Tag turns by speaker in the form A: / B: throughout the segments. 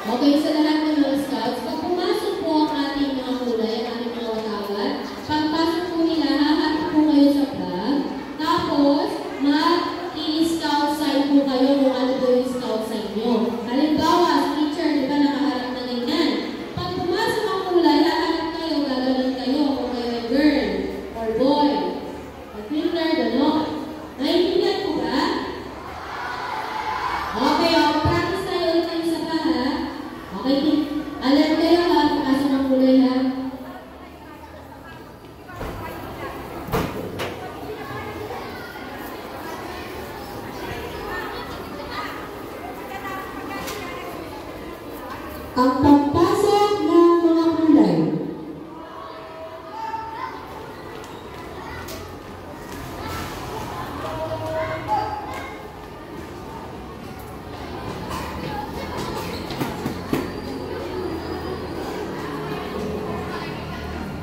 A: Okay, sa lahat ng mga scouts, pag pumasok po ang ating mga kulay, ang ating mga watawat, pagpasok po nila, hahatid po kayo sa flag. Tapos, mag-i-scout sign po kayo kung ano po yung scout sign nyo. Halimbawa, teacher, di ba nakaharap na ganyan? Pag pumasok ang kulay, haharap kayo, gaganon kayo kung kayo ay girl or boy. At finger, gano'n. Naiintindihan po ba? Okay, practice tayo ulit ng isa pa ha. Okay, alert kayo ha, pagpasok ang kulay ha.
B: Ang pagpasok ng mga kulay.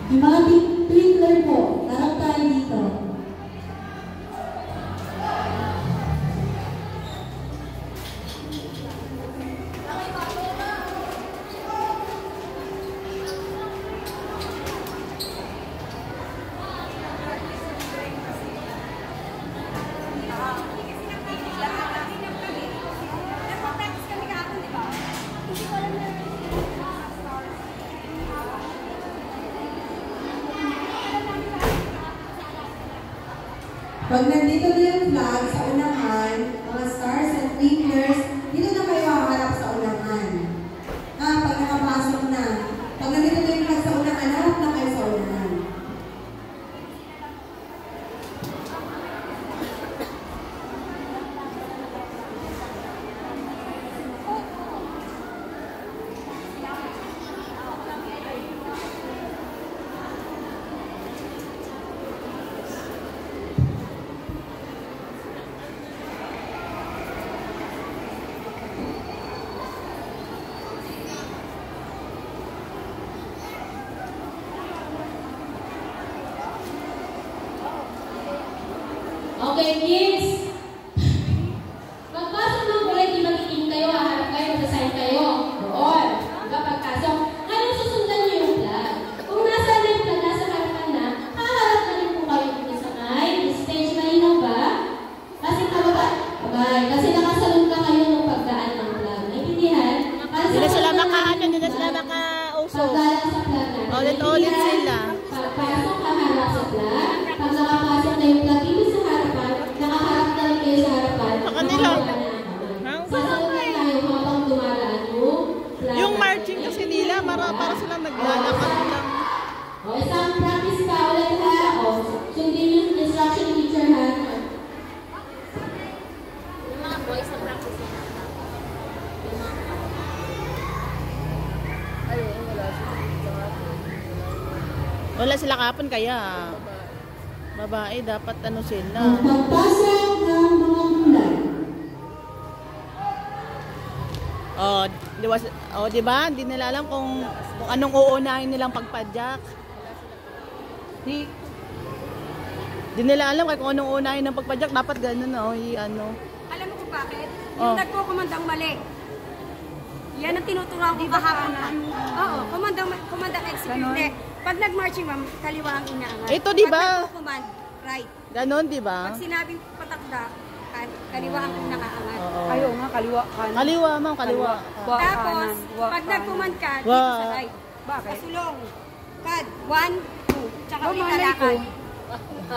B: Yung mga twinkler po, tarap tayo dito. Pag nandito na yung flag sa unahan, mga stars and twinklers, dito na kayo haharap sa unahan. Pag nakapasok na, pag nandito na yung flag sa unahan, harap na kayo sa unahan.
A: Okay, kids. Pagpasok ng kulay, di magiging kayo, haharap kayo, magsasign kayo. Doon. Diba pagpasok? Ngayon susundan niyo yung flag. Kung nasa na yung flag, nasa harapan na, haharap na rin po kayo dito sa stage. Malinaw ba? Kasi abay, kasi nakasalun ka kayo ng pagdaan ng flag. Naintindihan?
C: Hindi na sila makaano, hindi na sila maka-uso.
A: Pagdaan sa flag na.
C: Ulit-ulit sila.
A: Pagpasok, haharap sa flag. Pag nakapasok na yung flag dito sa harapan, nakaharap na rin kayo sa harapan.
C: Sa kanila.
A: Sasalun na tayo habang dumaraan yung flag.
C: Yung marching kasi nila, para silang naglalakad lang.
A: O, isang practice pa ulit ha. O, sundin yung instruction teacher ha.
D: Yung mga boys na practice na
C: Wala sila kapon kaya. Babae, dapat ano sila.
B: Ang pagpasok ng mga kulay.
C: Di ba? Hindi nila alam kung anong uunahin nilang pagpadyak. Di nila alam kung anong uunahin ng pagpadyak. Dapat ganun, ano.
D: Alam mo kung bakit? Yung nagkukumandang mali. Yan ang tinuturuan ko kahapon. Oo, kumandang execute. Pag nag-marching, ma'am, kaliwa ang inaangat.
C: Ito, di ba?
D: Pag nagkukumand, right.
C: Ganon, di ba?
D: Pag sinabing patakda, kaliwa ang nakaangat.
E: Ayaw nga, kaliwa, kanan.
C: Kaliwa, ma'am, kaliwa.
D: Tapos, pag nag-command ka, dito sa right.
E: Bakit?
D: Pasulong. Kad, 1, 2. Tsaka ulit
E: malay
D: lalakad.
E: ko.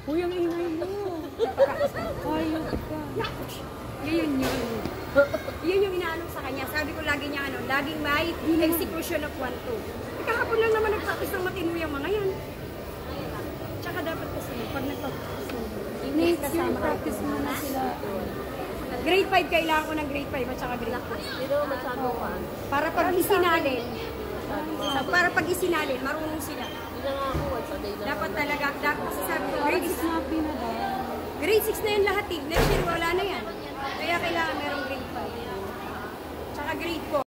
D: Uy, ang ingay mo.
E: Ayaw ka.
D: Yun. Yun yung inaano sa kanya. Sabi ko lagi niya laging may execution of 1, 2. Kahapon lang naman nagpractice ng matino yung mga yan. Tsaka dapat kasi pag nagpractice
E: Next year, practice mo na sila.
D: grade 5 kailangan ko ng grade 5 at saka grade 4.
E: Dito masyado ka.
D: Para pag isinalin, marunong sila. Dapat talaga, kasi sabi ko, grade 6 na yan lahat eh. Next year wala na yan. Kaya kailangan merong grade 5. Tsaka grade 4.